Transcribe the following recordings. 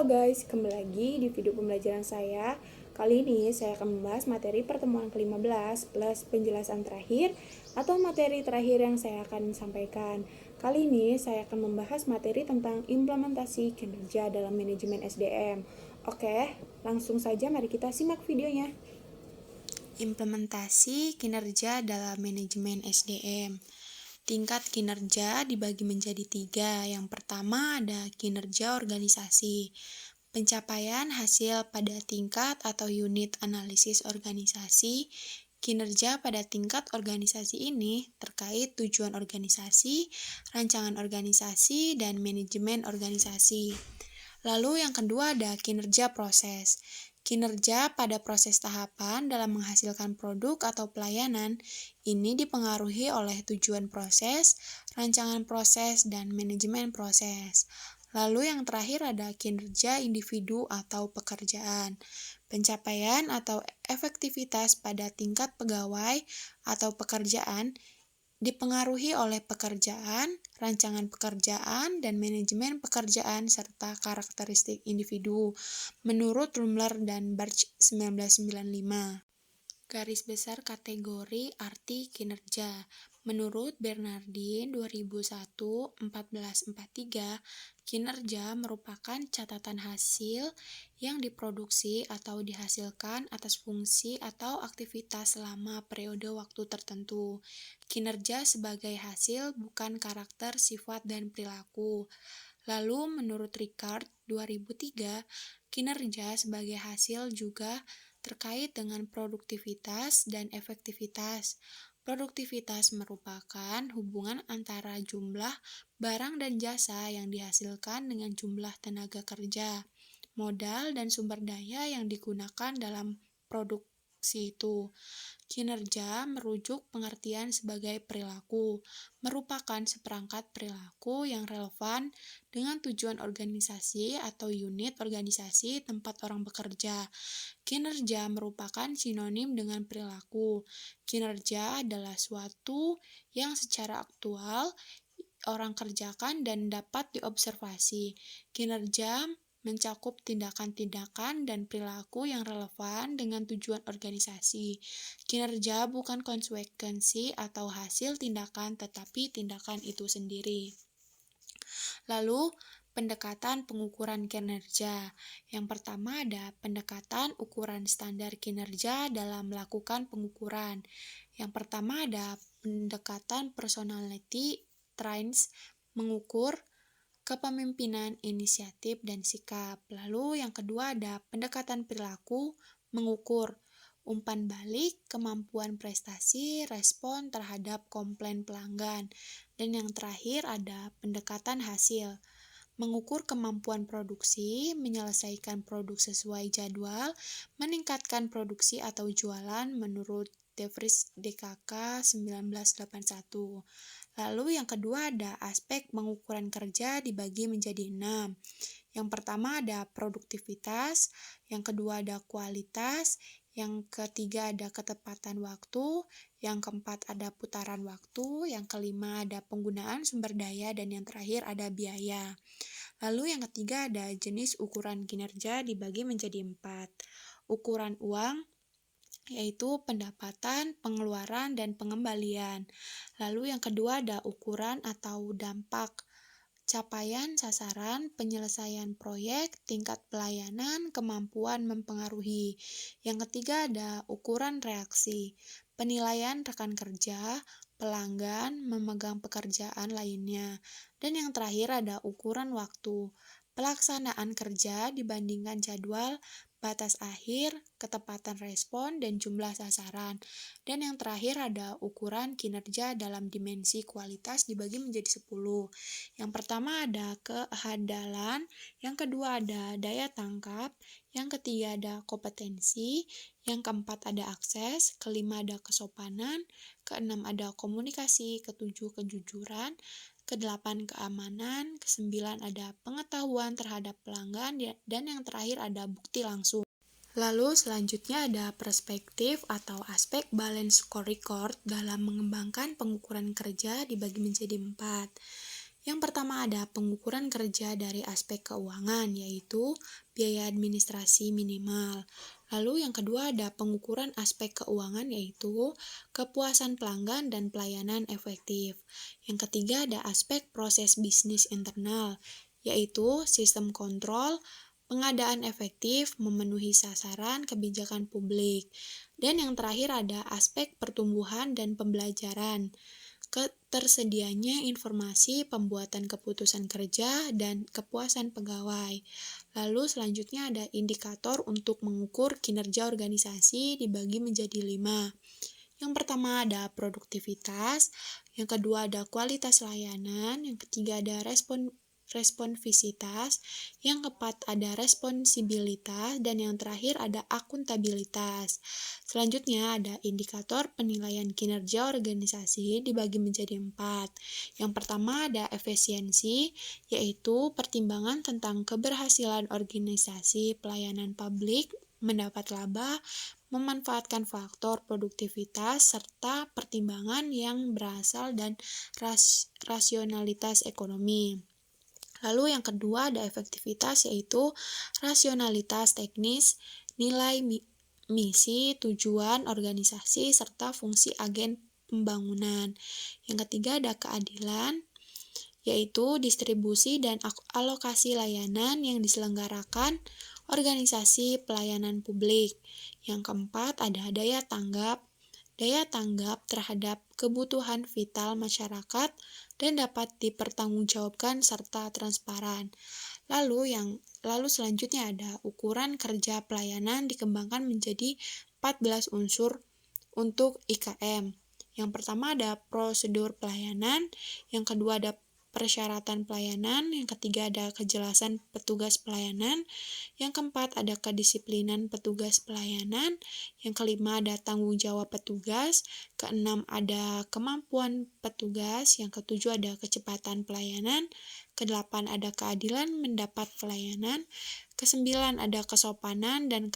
Halo guys, kembali lagi di video pembelajaran saya. Kali ini saya akan membahas materi pertemuan ke-15 plus penjelasan terakhir atau materi terakhir yang saya akan sampaikan. Kali ini saya akan membahas materi tentang implementasi kinerja dalam manajemen SDM. Oke, langsung saja mari kita simak videonya. Implementasi kinerja dalam manajemen SDM. Tingkat kinerja dibagi menjadi 3. Yang pertama ada kinerja organisasi. Pencapaian hasil pada tingkat atau unit analisis organisasi. Kinerja pada tingkat organisasi ini terkait tujuan organisasi, rancangan organisasi, dan manajemen organisasi. Lalu yang kedua ada kinerja proses. Kinerja pada proses tahapan dalam menghasilkan produk atau pelayanan ini dipengaruhi oleh tujuan proses, rancangan proses, dan manajemen proses. Lalu yang terakhir ada kinerja individu atau pekerjaan. Pencapaian atau efektivitas pada tingkat pegawai atau pekerjaan dipengaruhi oleh pekerjaan, rancangan pekerjaan, dan manajemen pekerjaan serta karakteristik individu menurut Rumler dan Bartsch 1995. Garis besar kategori arti kinerja. Menurut Bernardin 2001 1443, kinerja merupakan catatan hasil yang diproduksi atau dihasilkan atas fungsi atau aktivitas selama periode waktu tertentu. Kinerja sebagai hasil bukan karakter, sifat, dan perilaku. Lalu menurut Ricard 2003, kinerja sebagai hasil juga terkait dengan produktivitas dan efektivitas. Produktivitas merupakan hubungan antara jumlah barang dan jasa yang dihasilkan dengan jumlah tenaga kerja, modal, dan sumber daya yang digunakan dalam produksi itu. Kinerja merujuk pengertian sebagai perilaku, merupakan seperangkat perilaku yang relevan dengan tujuan organisasi atau unit organisasi tempat orang bekerja. Kinerja merupakan sinonim dengan perilaku. Kinerja adalah suatu yang secara aktual orang kerjakan dan dapat diobservasi. Kinerja mencakup tindakan-tindakan dan perilaku yang relevan dengan tujuan organisasi. Kinerja bukan konsekuensi atau hasil tindakan, tetapi tindakan itu sendiri. Lalu, pendekatan pengukuran kinerja. Yang pertama ada pendekatan ukuran standar kinerja dalam melakukan pengukuran. Yang pertama ada pendekatan personality traits, mengukur kepemimpinan, inisiatif, dan sikap. Lalu yang kedua ada pendekatan perilaku, mengukur umpan balik, kemampuan prestasi, respon terhadap komplain pelanggan. Dan yang terakhir ada pendekatan hasil, mengukur kemampuan produksi, menyelesaikan produk sesuai jadwal, meningkatkan produksi atau jualan menurut De Vries DKK 1981. Lalu yang kedua ada aspek pengukuran kerja dibagi menjadi 6. Yang pertama ada produktivitas, yang kedua ada kualitas, yang ketiga ada ketepatan waktu, yang keempat ada putaran waktu, yang kelima ada penggunaan sumber daya, dan yang terakhir ada biaya. Lalu yang ketiga ada jenis ukuran kinerja dibagi menjadi 4. Ukuran uang, yaitu pendapatan, pengeluaran, dan pengembalian. Lalu yang kedua ada ukuran atau dampak, capaian sasaran, penyelesaian proyek, tingkat pelayanan, kemampuan mempengaruhi. Yang ketiga ada ukuran reaksi, penilaian rekan kerja, pelanggan, memegang pekerjaan lainnya. Dan yang terakhir ada ukuran waktu, pelaksanaan kerja dibandingkan jadwal, batas akhir, ketepatan respon, dan jumlah sasaran. Dan yang terakhir ada ukuran kinerja dalam dimensi kualitas dibagi menjadi 10. Yang pertama ada kehandalan, yang kedua ada daya tangkap, yang ketiga ada kompetensi, yang keempat ada akses, kelima ada kesopanan, keenam ada komunikasi, ketujuh kejujuran, kedelapan keamanan, kesembilan ada pengetahuan terhadap pelanggan, dan yang terakhir ada bukti langsung. Lalu selanjutnya ada perspektif atau aspek balance scorecard dalam mengembangkan pengukuran kerja dibagi menjadi 4. Yang pertama ada pengukuran kerja dari aspek keuangan, yaitu biaya administrasi minimal. Lalu yang kedua ada pengukuran aspek keuangan, yaitu kepuasan pelanggan dan pelayanan efektif. Yang ketiga ada aspek proses bisnis internal, yaitu sistem kontrol, pengadaan efektif, memenuhi sasaran kebijakan publik. Dan yang terakhir ada aspek pertumbuhan dan pembelajaran, tersedianya informasi, pembuatan keputusan kerja, dan kepuasan pegawai. Lalu selanjutnya ada indikator untuk mengukur kinerja organisasi dibagi menjadi 5. Yang pertama ada produktivitas, yang kedua ada kualitas layanan, yang ketiga ada responsivitas, yang keempat ada responsibilitas, dan yang terakhir ada akuntabilitas. Selanjutnya ada indikator penilaian kinerja organisasi dibagi menjadi 4. Yang pertama ada efisiensi, yaitu pertimbangan tentang keberhasilan organisasi pelayanan publik mendapat laba, memanfaatkan faktor produktivitas, serta pertimbangan yang berasal dan rasionalitas ekonomi. Lalu yang kedua ada efektivitas, yaitu rasionalitas teknis, nilai misi, tujuan organisasi, serta fungsi agen pembangunan. Yang ketiga ada keadilan, yaitu distribusi dan alokasi layanan yang diselenggarakan organisasi pelayanan publik. Yang keempat ada daya tanggap terhadap kebutuhan vital masyarakat dan dapat dipertanggungjawabkan serta transparan. Lalu selanjutnya ada ukuran kerja pelayanan dikembangkan menjadi 14 unsur untuk IKM. Yang pertama ada prosedur pelayanan, yang kedua ada persyaratan pelayanan, yang ketiga ada kejelasan petugas pelayanan, yang keempat ada kedisiplinan petugas pelayanan, yang kelima ada tanggung jawab petugas, keenam ada kemampuan petugas, yang ketujuh ada kecepatan pelayanan, kedelapan ada keadilan mendapat pelayanan, kesembilan ada kesopanan dan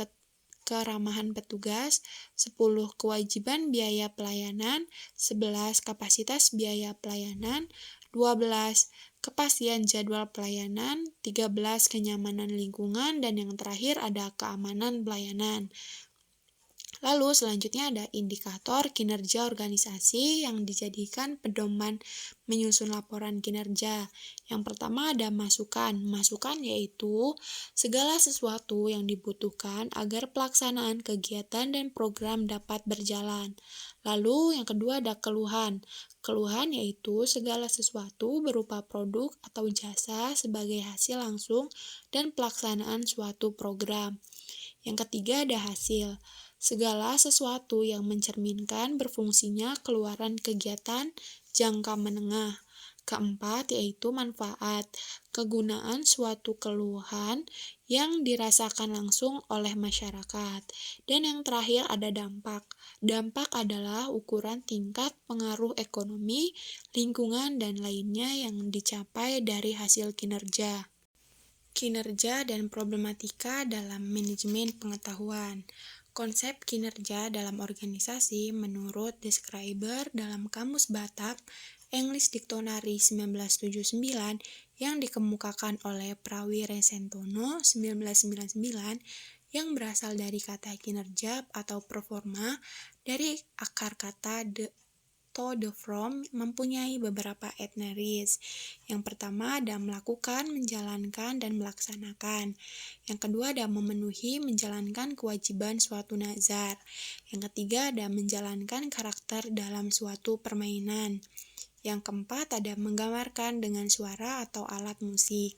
keramahan petugas, 10 kewajiban biaya pelayanan, 11 kapasitas biaya pelayanan, 12 kepastian jadwal pelayanan, 13 kenyamanan lingkungan, dan yang terakhir ada keamanan pelayanan. Lalu selanjutnya ada indikator kinerja organisasi yang dijadikan pedoman menyusun laporan kinerja. Yang pertama ada masukan. Masukan yaitu segala sesuatu yang dibutuhkan agar pelaksanaan kegiatan dan program dapat berjalan. Lalu yang kedua ada keluhan. Keluhan yaitu segala sesuatu berupa produk atau jasa sebagai hasil langsung dan pelaksanaan suatu program. Yang ketiga ada hasil. Segala sesuatu yang mencerminkan berfungsinya keluaran kegiatan jangka menengah. Keempat yaitu manfaat, kegunaan suatu keluhan yang dirasakan langsung oleh masyarakat. Dan yang terakhir ada dampak. Dampak adalah ukuran tingkat pengaruh ekonomi, lingkungan, dan lainnya yang dicapai dari hasil kinerja. Kinerja dan problematika dalam manajemen pengetahuan. Konsep kinerja dalam organisasi menurut Describer dalam Kamus Batak English Dictionary 1979 yang dikemukakan oleh Prawira Sentono 1999 yang berasal dari kata kinerja atau performa dari akar kata the from mempunyai beberapa etneris. Yang pertama ada melakukan, menjalankan, dan melaksanakan. Yang kedua ada memenuhi, menjalankan kewajiban suatu nazar. Yang ketiga ada menjalankan karakter dalam suatu permainan. Yang keempat ada menggambarkan dengan suara atau alat musik.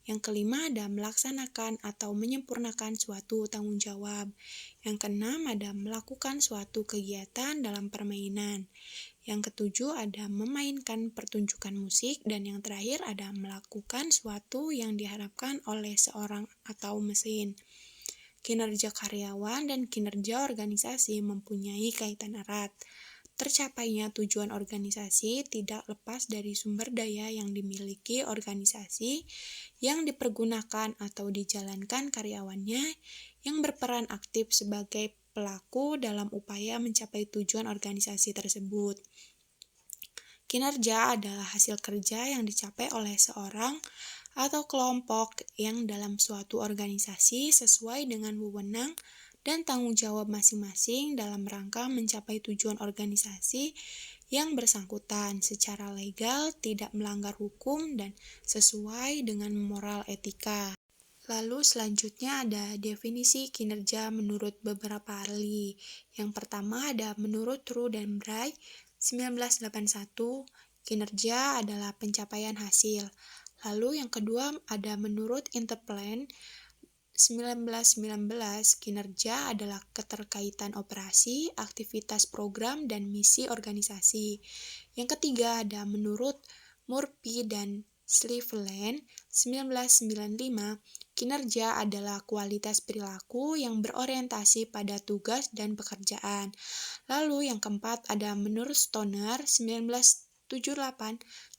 Yang kelima ada melaksanakan atau menyempurnakan suatu tanggung jawab. Yang keenam ada melakukan suatu kegiatan dalam permainan. Yang ketujuh ada memainkan pertunjukan musik, dan yang terakhir ada melakukan suatu yang diharapkan oleh seorang atau mesin. Kinerja karyawan dan kinerja organisasi mempunyai kaitan erat. Tercapainya tujuan organisasi tidak lepas dari sumber daya yang dimiliki organisasi, yang dipergunakan atau dijalankan karyawannya, yang berperan aktif sebagai pelaku dalam upaya mencapai tujuan organisasi tersebut. Kinerja adalah hasil kerja yang dicapai oleh seorang atau kelompok yang dalam suatu organisasi sesuai dengan wewenang dan tanggung jawab masing-masing dalam rangka mencapai tujuan organisasi yang bersangkutan secara legal, tidak melanggar hukum, dan sesuai dengan moral etika. Lalu selanjutnya ada definisi kinerja menurut beberapa ahli. Yang pertama ada menurut True dan Bray, 1981, kinerja adalah pencapaian hasil. Lalu yang kedua ada menurut Interplan, 1919, kinerja adalah keterkaitan operasi, aktivitas program, dan misi organisasi. Yang ketiga ada menurut Murphy dan Cleveland, 1995, kinerja adalah kualitas perilaku yang berorientasi pada tugas dan pekerjaan. Lalu yang keempat ada menurut Stoner, 1978,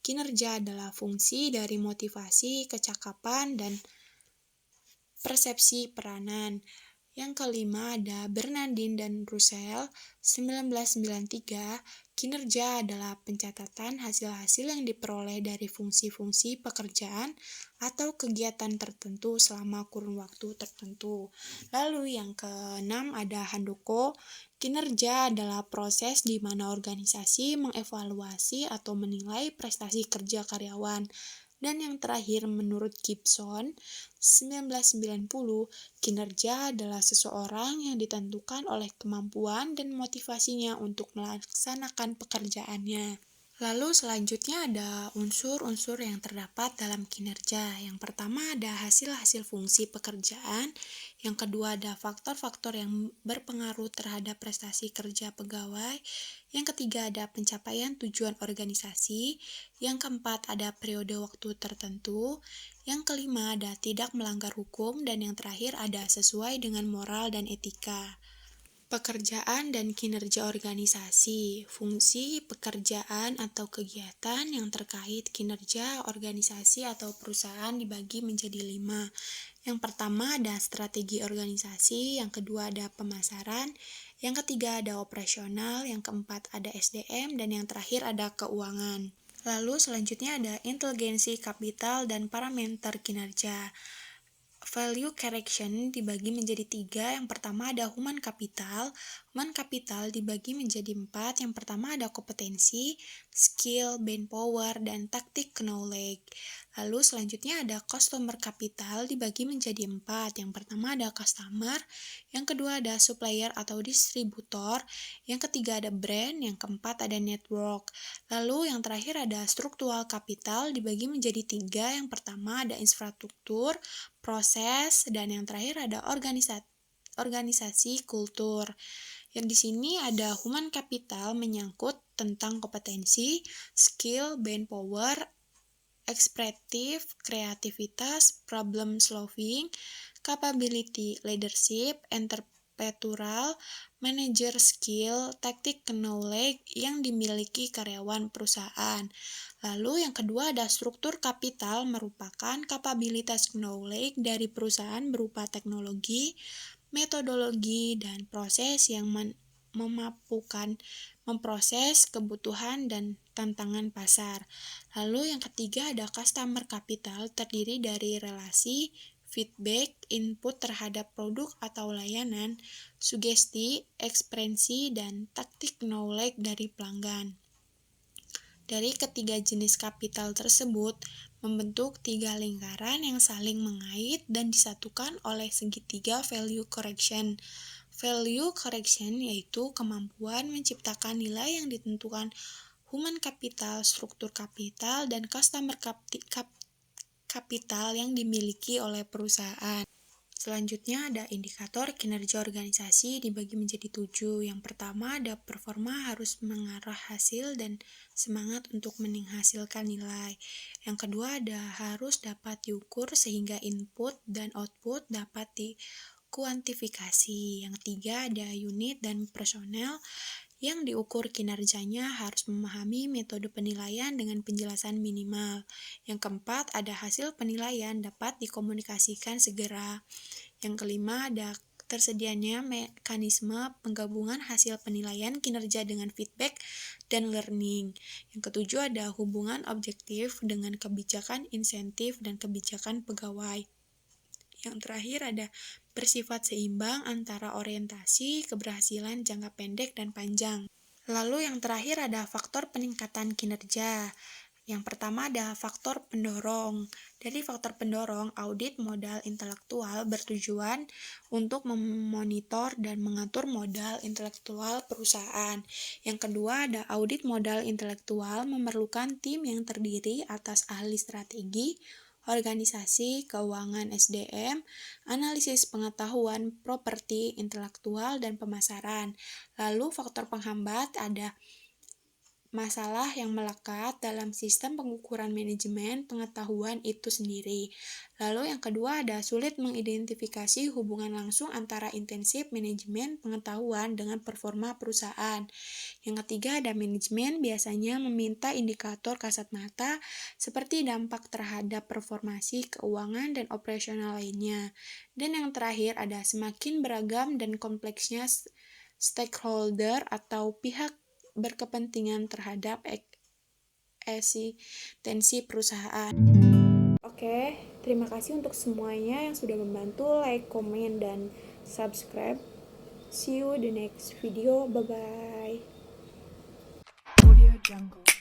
kinerja adalah fungsi dari motivasi, kecakapan, dan persepsi peranan. Yang kelima ada Bernardin dan Russell, 1993, kinerja adalah pencatatan hasil-hasil yang diperoleh dari fungsi-fungsi pekerjaan atau kegiatan tertentu selama kurun waktu tertentu. Lalu yang keenam ada Handoko, kinerja adalah proses di mana organisasi mengevaluasi atau menilai prestasi kerja karyawan. Dan yang terakhir menurut Gibson, 1990, kinerja adalah seseorang yang ditentukan oleh kemampuan dan motivasinya untuk melaksanakan pekerjaannya. Lalu selanjutnya ada unsur-unsur yang terdapat dalam kinerja. Yang pertama ada hasil-hasil fungsi pekerjaan. Yang kedua ada faktor-faktor yang berpengaruh terhadap prestasi kerja pegawai. Yang ketiga ada pencapaian tujuan organisasi. Yang keempat ada periode waktu tertentu. Yang kelima ada tidak melanggar hukum. Dan yang terakhir ada sesuai dengan moral dan etika. Pekerjaan dan kinerja organisasi, fungsi, pekerjaan atau kegiatan yang terkait kinerja organisasi atau perusahaan dibagi menjadi 5. Yang pertama ada strategi organisasi, yang kedua ada pemasaran, yang ketiga ada operasional, yang keempat ada SDM, dan yang terakhir ada keuangan. Lalu selanjutnya ada inteligensi, kapital, dan parameter kinerja. Value correction dibagi menjadi 3. Yang pertama ada human capital. Human capital dibagi menjadi 4. Yang pertama ada kompetensi, skill, manpower, dan tactic knowledge. Lalu selanjutnya ada customer capital dibagi menjadi 4. Yang pertama ada customer, yang kedua ada supplier atau distributor, yang ketiga ada brand, yang keempat ada network. Lalu yang terakhir ada structural capital dibagi menjadi 3. Yang pertama ada infrastruktur, proses, dan yang terakhir ada organisasi kultur. Yang di sini ada human capital menyangkut tentang kompetensi, skill, manpower, ekspresif, kreativitas, problem solving, capability, leadership, entrepreneurial, manager skill, tactic knowledge yang dimiliki karyawan perusahaan. Lalu yang kedua ada struktur kapital merupakan kapabilitas knowledge dari perusahaan berupa teknologi, metodologi, dan proses yang memampukan memproses kebutuhan dan tantangan pasar. Lalu yang ketiga ada customer capital terdiri dari relasi, feedback, input terhadap produk atau layanan, sugesti, ekspresi, dan tactic knowledge dari pelanggan. Dari ketiga jenis kapital tersebut, membentuk 3 lingkaran yang saling mengait dan disatukan oleh segitiga value correction. Value correction yaitu kemampuan menciptakan nilai yang ditentukan human capital, struktur kapital, dan customer kapital yang dimiliki oleh perusahaan. Selanjutnya ada indikator kinerja organisasi dibagi menjadi 7. Yang pertama ada performa harus mengarah hasil dan semangat untuk menghasilkan nilai. Yang kedua ada harus dapat diukur sehingga input dan output dapat dikuantifikasi. Yang ketiga ada unit dan personel yang diukur kinerjanya harus memahami metode penilaian dengan penjelasan minimal. Yang keempat, ada hasil penilaian dapat dikomunikasikan segera. Yang kelima, ada tersedianya mekanisme penggabungan hasil penilaian kinerja dengan feedback dan learning. Yang ketujuh ada hubungan objektif dengan kebijakan insentif dan kebijakan pegawai. Yang terakhir ada bersifat seimbang antara orientasi, keberhasilan jangka pendek dan panjang. Lalu yang terakhir ada faktor peningkatan kinerja. Yang pertama ada faktor pendorong. Dari faktor pendorong, audit modal intelektual bertujuan untuk memonitor dan mengatur modal intelektual perusahaan. Yang kedua ada audit modal intelektual memerlukan tim yang terdiri atas ahli strategi, organisasi, keuangan SDM, analisis pengetahuan properti intelektual, dan pemasaran. Lalu faktor penghambat ada masalah yang melekat dalam sistem pengukuran manajemen pengetahuan itu sendiri. Lalu yang kedua ada sulit mengidentifikasi hubungan langsung antara intensif manajemen pengetahuan dengan performa perusahaan. Yang ketiga ada manajemen biasanya meminta indikator kasat mata seperti dampak terhadap performasi keuangan dan operasional lainnya. Dan yang terakhir ada semakin beragam dan kompleksnya stakeholder atau pihak berkepentingan terhadap eksistensi perusahaan. Oke, terima kasih untuk semuanya yang sudah membantu like, komen, dan subscribe. See you the next video. Bye-bye. Audio Jungle.